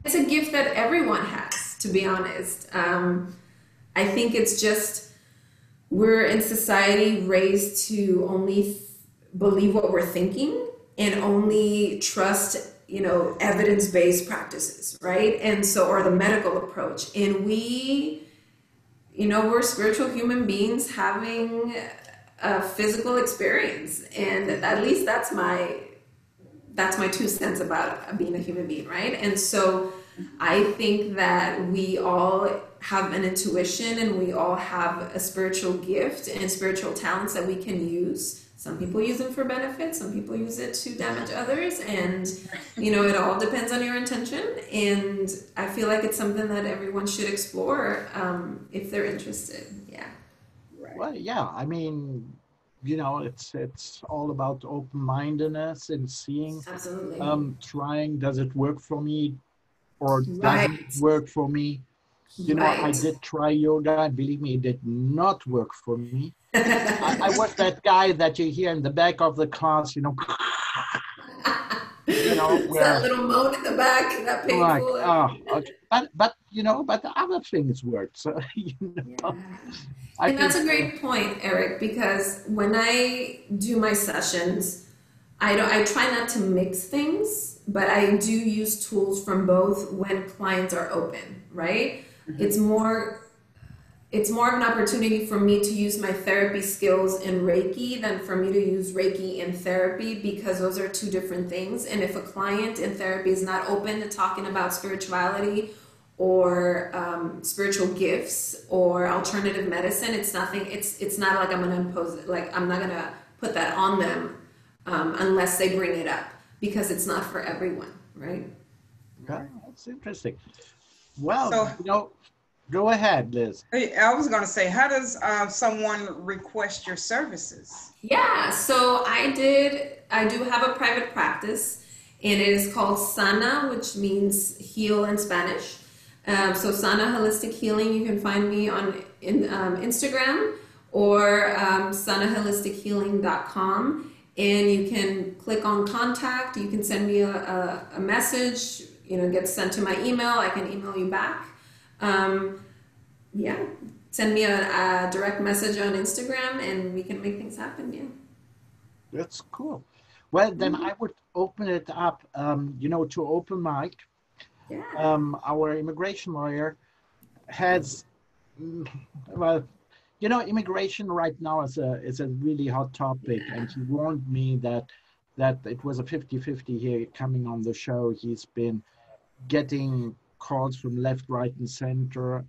It's a gift that everyone has, to be honest. I think it's just, we're in society raised to only believe what we're thinking and only trust, you know, evidence-based practices, right? And so, or the medical approach. And we, you know, we're spiritual human beings having a physical experience. And at least that's my 2 cents about being a human being, right? And so I think that we all have an intuition and we all have a spiritual gift and spiritual talents that we can use. Some people use them for benefit, some people use it to damage others, and you know, it all depends on your intention. And I feel like it's something that everyone should explore if they're interested. Yeah. Right. Well, yeah, I mean, you know, it's all about open-mindedness and seeing, Absolutely. trying, does it work for me or doesn't Right. it work for me? You know, I Right. did try yoga, and believe me, it did not work for me. I was that guy that you hear in the back of the class, you know, It's where that little moan in the back, that painful. like, okay. But you know, but the other things worked. So you know, Yeah. I And that's a think, great point, Eric, because when I do my sessions, I try not to mix things, but I do use tools from both when clients are open, right? Mm-hmm. It's more of an opportunity for me to use my therapy skills in Reiki than for me to use Reiki in therapy, because those are two different things. And if a client in therapy is not open to talking about spirituality or spiritual gifts or alternative medicine, it's nothing. It's not like I'm gonna impose it. Like, I'm not gonna put that on them unless they bring it up, because it's not for everyone, right? okay, that's interesting. Well, So- you know, go ahead, Liz. I was going to say, how does someone request your services? Yeah, so I do have a private practice, and it is called Sana, which means heal in Spanish. So Sana Holistic Healing, you can find me on Instagram or sanaholistichealing.com, and you can click on contact. You can send me a message, you know, get sent to my email. I can email you back. Yeah, send me a direct message on Instagram and we can make things happen. Yeah. That's cool. Well, then I would open it up, you know, to open mic. Yeah. Our immigration lawyer has, well, you know, immigration right now is a really hot topic, and he warned me that it was a 50-50 here coming on the show. He's been getting calls from left, right, and center.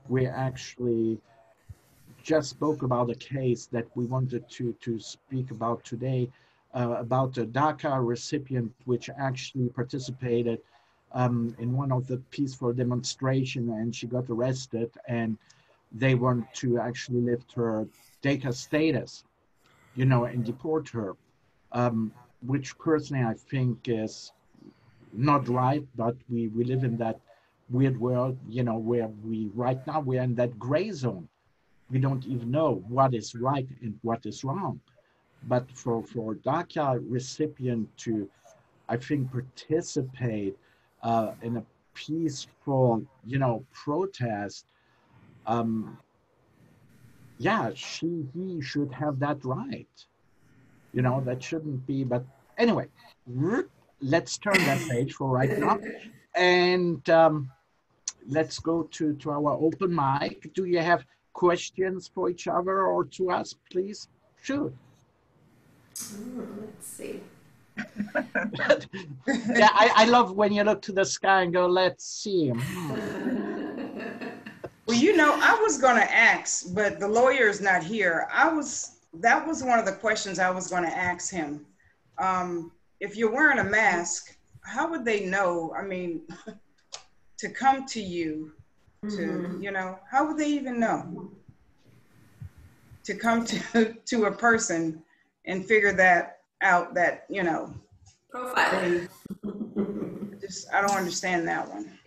We actually just spoke about a case that we wanted to speak about today, about a DACA recipient which actually participated in one of the peaceful demonstration, and she got arrested, and they want to actually lift her DACA status, you know, and deport her, which personally I think is not right, but we live in that weird world, you know, where right now we're in that gray zone. We don't even know what is right and what is wrong. But for DACA recipient to, I think, participate in a peaceful, you know, protest, yeah, he should have that right. You know, that shouldn't be, but anyway, let's turn that page for right now. And let's go to our open mic. Do you have questions for each other or to us, please? Sure. Let's see. Yeah, I love when you look to the sky and go, let's see. Well, you know, I was going to ask, but the lawyer is not here. That was one of the questions I was going to ask him. If you're wearing a mask, how would they know? I mean, to come to you, to, you know, how would they even know to come to a person and figure that out, that, you know, Profile. I don't understand that one.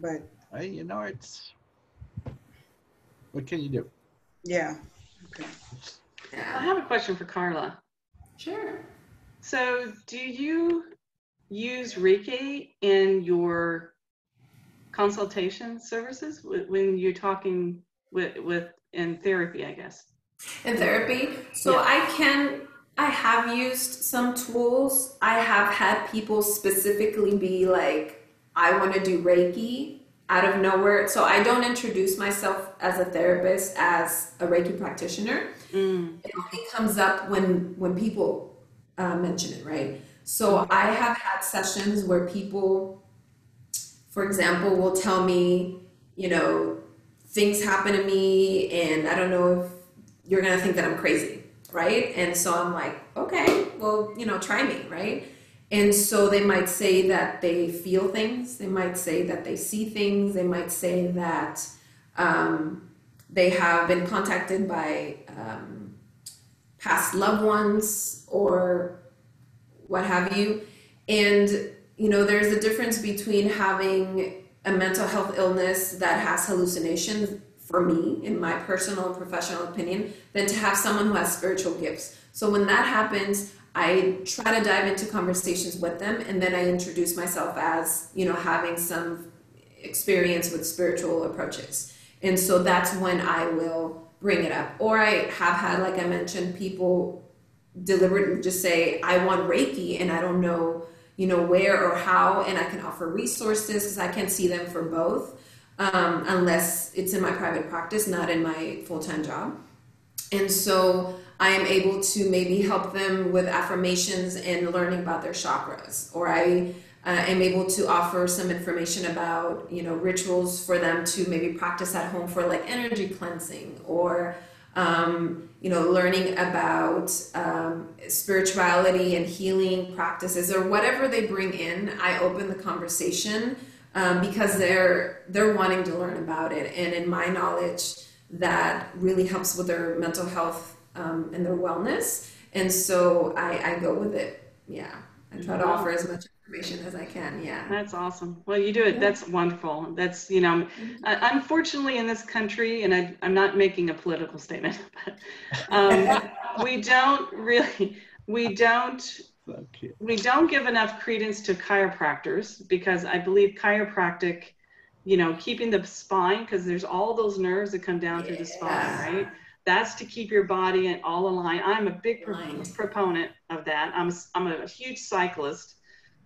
Yeah. But you know, it's, what can you do? yeah. Okay. I have a question for Carla. Sure. So do you use Reiki in your consultation services when you're talking with in therapy, I guess? In therapy? So Yeah. I have used some tools. I have had people specifically be like, I want to do Reiki out of nowhere. So I don't introduce myself as a therapist, as a Reiki practitioner. It only comes up when people mention it, right? So I have had sessions where people, for example, will tell me, you know, things happen to me and I don't know if you're going to think that I'm crazy, right? And so I'm like, okay, well, you know, try me, right? And so they might say that they feel things. They might say that they see things. They might say that they have been contacted by past loved ones or what have you. And, you know, there's a difference between having a mental health illness that has hallucinations, for me, in my personal and professional opinion, than to have someone who has spiritual gifts. So when that happens, I try to dive into conversations with them, and then I introduce myself as, you know, having some experience with spiritual approaches. And so that's when I will bring it up. Or I have had, like I mentioned, people deliberately just say, I want Reiki, and I don't know, you know, where or how, and I can offer resources because I can see them for both. Unless it's in my private practice, not in my full-time job. And so I am able to maybe help them with affirmations and learning about their chakras. Or I am able to offer some information about, you know, rituals for them to maybe practice at home for like energy cleansing, or, you know, learning about spirituality and healing practices, or whatever they bring in. I open the conversation because they're wanting to learn about it, and in my knowledge, that really helps with their mental health and their wellness. And so I go with it. Yeah, I try to offer as much information as I can. Yeah, that's awesome. Well, you do it. That's wonderful. That's, you know, unfortunately in this country, and I'm not making a political statement, but we don't give enough credence to chiropractors, because I believe chiropractic, you know, keeping the spine, because there's all those nerves that come down through the spine, right? That's to keep your body all aligned. I'm a big proponent of that. I'm a huge cyclist,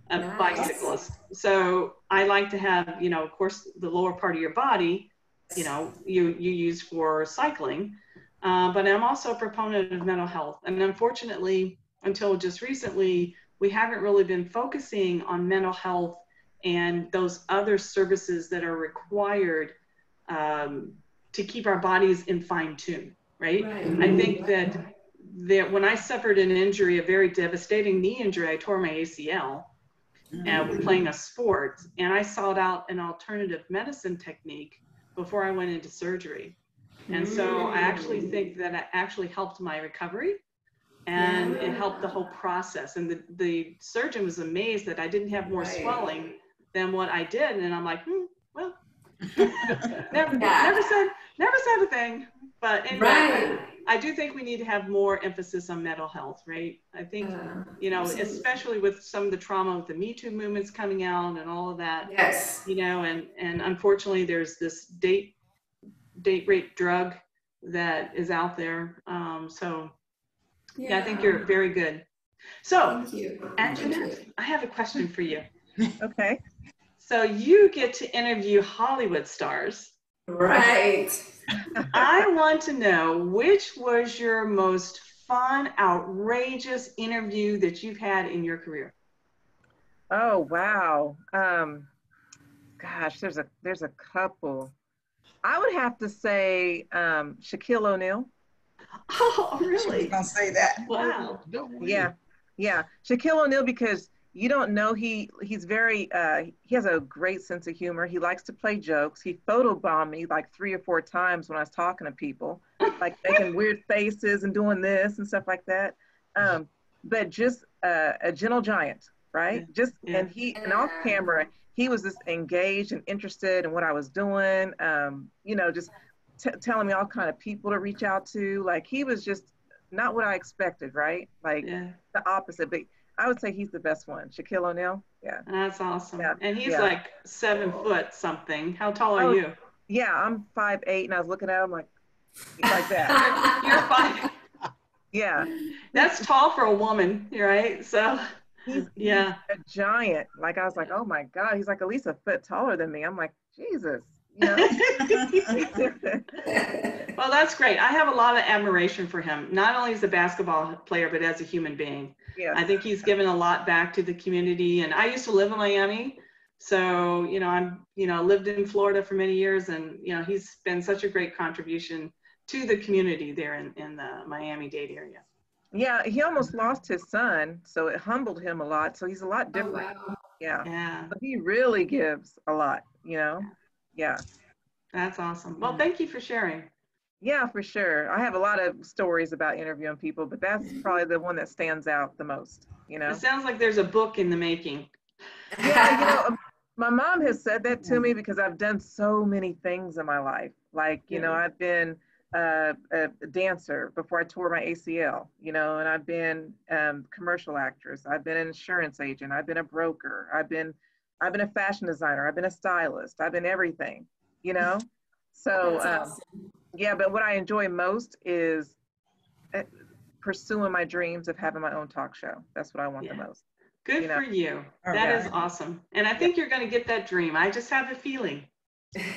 a bicyclist. So I like to have, you know, of course, the lower part of your body, you know, you use for cycling. But I'm also a proponent of mental health. And unfortunately, until just recently, we haven't really been focusing on mental health and those other services that are required to keep our bodies in fine tune, right? I think that when I suffered an injury, a very devastating knee injury, I tore my ACL playing a sport, and I sought out an alternative medicine technique before I went into surgery. And so I actually think that it actually helped my recovery, and it helped the whole process. And the surgeon was amazed that I didn't have more swelling than what I did. And I'm like, well, never said a thing. But anyway, I do think we need to have more emphasis on mental health, right? I think, you know, especially with some of the trauma with the Me Too movements coming out and all of that. Yes. You know, and unfortunately there's this date rape drug that is out there. So yeah, I think you're very good. So, thank you. Antoinette, I have a question for you. Okay. So you get to interview Hollywood stars. Right. I want to know, which was your most fun, outrageous interview that you've had in your career? Oh, wow. Gosh, there's a couple. I would have to say Shaquille O'Neal. Oh, really? She was gonna say that. Wow. Yeah. Shaquille O'Neal, because You don't know, he's very, he has a great sense of humor. He likes to play jokes. He photobombed me like 3 or 4 times when I was talking to people, like making weird faces and doing this and stuff like that. But just a gentle giant, right? Just, and off camera, he was just engaged and interested in what I was doing. You know, just telling me all kind of people to reach out to. Like, he was just not what I expected, right? Like the opposite. But I would say he's the best one. Shaquille O'Neal. Yeah. That's awesome. Yeah. And he's like 7 foot something. How tall are you? Yeah, I'm 5'8", and I was looking at him like that. You're 5. Yeah. That's tall for a woman, right? So he's a giant. Like, I was like, oh my God, he's like at least a foot taller than me. I'm like, Jesus. You know? Well, that's great. I have a lot of admiration for him, not only as a basketball player, but as a human being. Yeah. I think he's given a lot back to the community. And I used to live in Miami. So, you know, lived in Florida for many years, and, you know, he's been such a great contribution to the community there in the Miami-Dade area. Yeah, he almost lost his son, so it humbled him a lot. So he's a lot different. Oh, wow. Yeah. But he really gives a lot, you know? Yeah. That's awesome. Well, thank you for sharing. Yeah, for sure. I have a lot of stories about interviewing people, but that's probably the one that stands out the most, you know? It sounds like there's a book in the making. Yeah, you know, my mom has said that to me because I've done so many things in my life. Like, you know, I've been a dancer before I tore my ACL, you know, and I've been commercial actress. I've been an insurance agent. I've been a broker. I've been a fashion designer. I've been a stylist. I've been everything, you know? So, awesome. Yeah, but what I enjoy most is pursuing my dreams of having my own talk show. That's what I want the most. Good for you. That is awesome. And I think you're going to get that dream. I just have a feeling.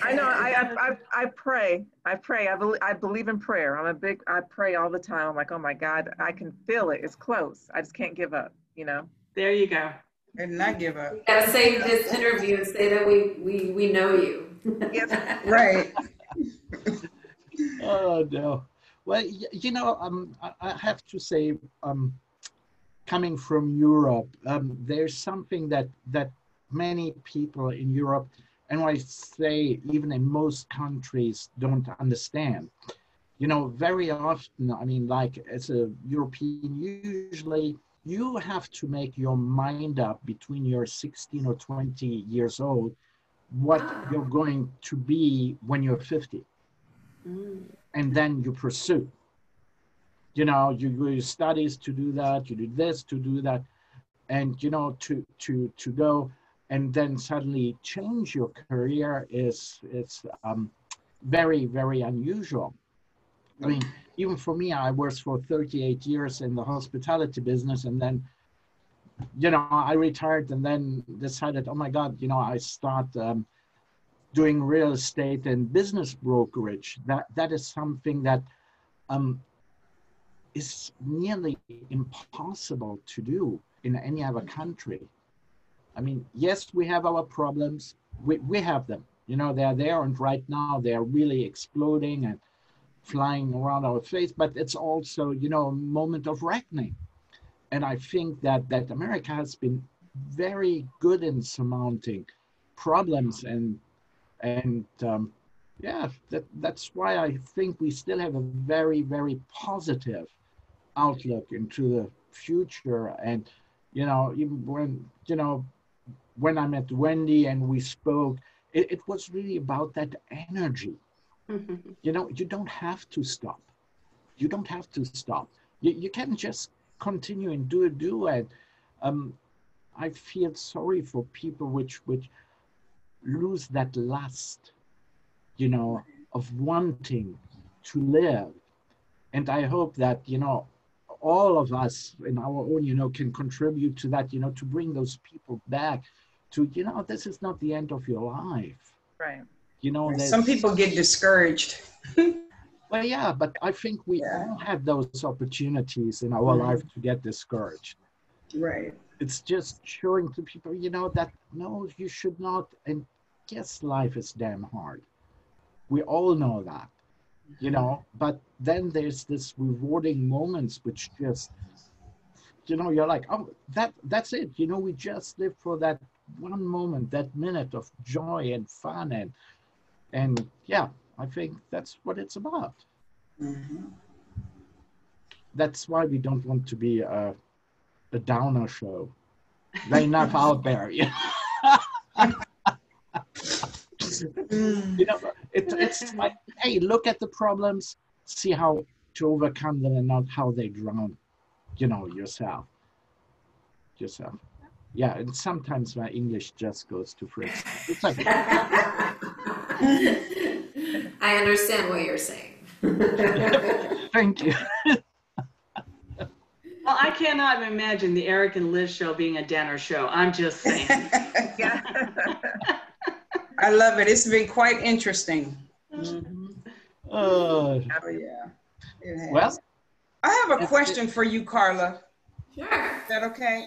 I know. I pray. I believe in prayer. I pray all the time. I'm like, oh my God, I can feel it. It's close. I just can't give up, you know? There you go. And not give up. You gotta save this interview and say that we know you. Yes. Right. Oh no. Well, you know, I have to say, coming from Europe, there's something that many people in Europe, and I say even in most countries, don't understand. You know, very often, I mean, like as a European, usually you have to make your mind up between you're 16 or 20 years old, what you're going to be when you're 50. And then you pursue. You know, you do your studies to do that, you do this to do that, and, you know, to go and then suddenly change your career is very, very unusual. I mean, even for me, I worked for 38 years in the hospitality business, and then, you know, I retired and then decided, oh my God, you know, I start doing real estate and business brokerage. That is something that is nearly impossible to do in any other country. I mean, yes, we have our problems. We have them. You know, they're there, and right now they're really exploding and flying around our face, but it's also, you know, a moment of reckoning. And I think that America has been very good in surmounting problems, and yeah, that's why I think we still have a very, very positive outlook into the future. And, you know, even when I met Wendy and we spoke, it was really about that energy. You know, you don't have to stop. You don't have to stop. You can just continue and do it. I feel sorry for people which lose that lust, you know, of wanting to live. And I hope that, you know, all of us in our own, you know, can contribute to that, you know, to bring those people back to, you know, this is not the end of your life. Right. You know, some people get discouraged. Well, yeah, but I think we all have those opportunities in our life to get discouraged. Right. It's just showing to people, you know, that no, you should not. And yes, life is damn hard. We all know that, you know, but then there's this rewarding moments which just, you know, you're like, oh, that's it. You know, we just live for that one moment, that minute of joy and fun. And yeah, I think that's what it's about. Mm-hmm. That's why we don't want to be a downer show. There enough out there. Yeah. You know, it's like, hey, look at the problems, see how to overcome them and not how they drown, you know, yourself. Yeah, and sometimes my English just goes to fritz. It's like, I understand what you're saying. thank you. Well, I cannot imagine the Eric and Lizz show being a dinner show. I'm just saying. Yeah. I love it. It's been quite interesting. Mm-hmm. Oh yeah. It has. Well, I have a question for you, Carla. Sure. Is that okay?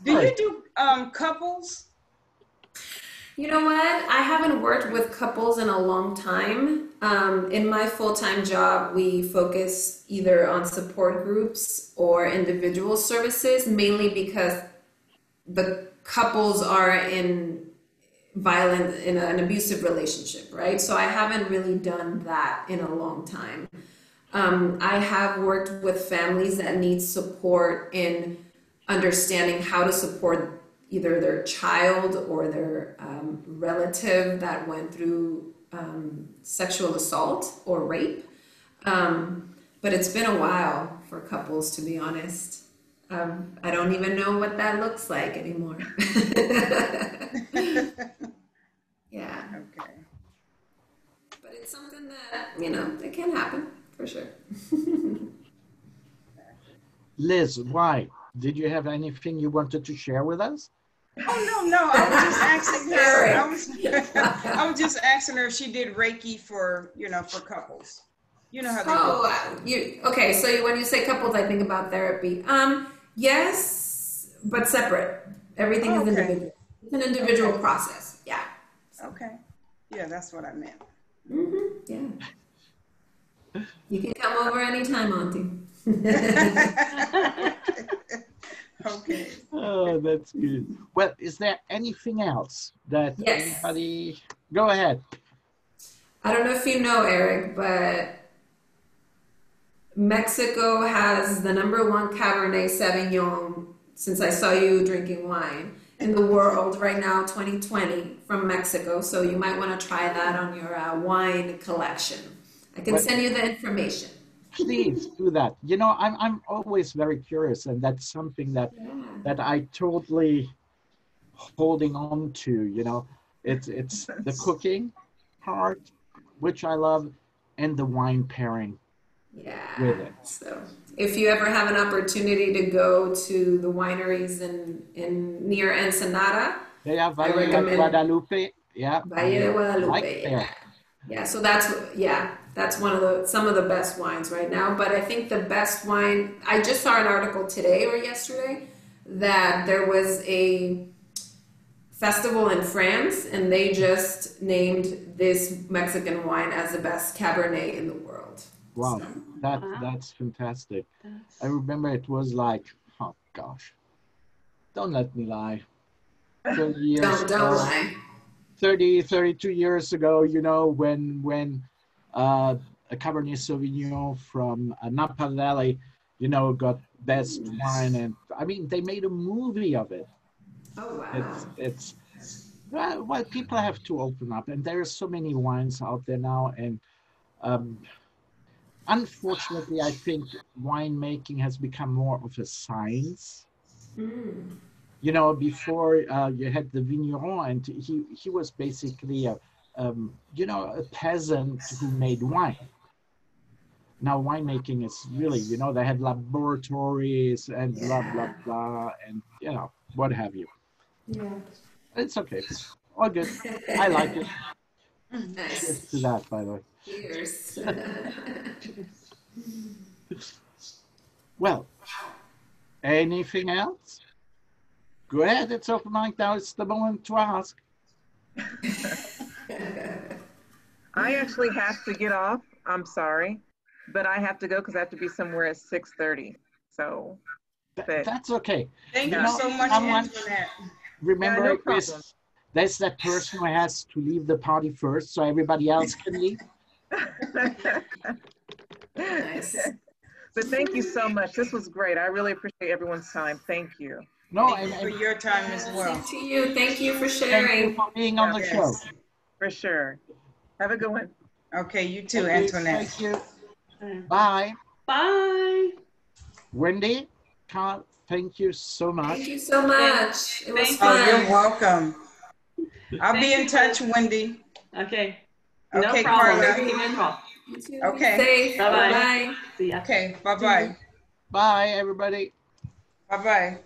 Do you do couples? You know what? I haven't worked with couples in a long time. In my full-time job, we focus either on support groups or individual services, mainly because the couples are in an abusive relationship, right? So I haven't really done that in a long time. I have worked with families that need support in understanding how to support either their child or their relative that went through sexual assault or rape. But it's been a while for couples, to be honest. I don't even know what that looks like anymore. Yeah. Okay. But it's something that, you know, it can happen for sure. Liz, why? Did you have anything you wanted to share with us? Oh no, I was just asking her. I was just asking her if she did Reiki for, you know, for couples. You know how they do. Okay, so when you say couples, I think about therapy. Yes, but separate. Everything is individual. It's an individual process. Yeah. Okay. Yeah, that's what I meant. Mm-hmm. Yeah. You can come over anytime, Auntie. Okay. Oh, that's good. Well, is there anything else that anybody? Go ahead. I don't know if you know, Eric, but Mexico has the #1 Cabernet Sauvignon, since I saw you drinking wine, in the world right now, 2020, from Mexico. So you might want to try that on your wine collection. I can send you the information. Please do that. You know, I'm always very curious, and that's something that I totally holding on to. You know, it's the cooking part, which I love, and the wine pairing. Yeah. With it. So if you ever have an opportunity to go to the wineries in near Ensenada, Valle de Guadalupe. Yeah. Valle de Guadalupe. Right yeah. So that's some of the best wines right now. But I think the best wine, I just saw an article today or yesterday that there was a festival in France and they just named this Mexican wine as the best Cabernet in the world. Wow, that's fantastic. I remember it was like, oh gosh, don't let me lie. 30 years don't lie. 32 years ago, you know, when a Cabernet Sauvignon from Napa Valley, you know, got best wine, and I mean, they made a movie of it. Oh wow! It's well, people have to open up, and there are so many wines out there now, and unfortunately, I think winemaking has become more of a science. You know, before you had the vigneron, and he was basically a peasant who made wine. Now winemaking is really, you know, they had laboratories and blah blah blah, and you know, what have you. Yeah, it's okay, all good. I like it. Nice. Cheers to that, by the way. Cheers. Well, anything else? Go ahead, it's open mic now. It's the moment to ask. I actually have to get off. I'm sorry, but I have to go because I have to be somewhere at 6:30. So That's okay. Thank you know, so much, Antoinette. Remember, no problem. there's that person who has to leave the party first so everybody else can leave. Nice. But thank you so much. This was great. I really appreciate everyone's time. Thank you. No, Thank you for your time as well. Thank you. Thank you for thank you sharing. for being on the show. For sure. Have a good one. Okay, you too, Thank you, Antoinette. Thank you. Bye. Bye. Wendy, Carl, thank you so much. Thank you so much. It was Thank fun. Oh, you're welcome. I'll be in touch, Wendy. Okay. Okay, No problem. Carla. Give me a call. You too. Okay. Be safe. Bye-bye. Bye. See ya. Okay, bye-bye. Bye, everybody. Bye-bye.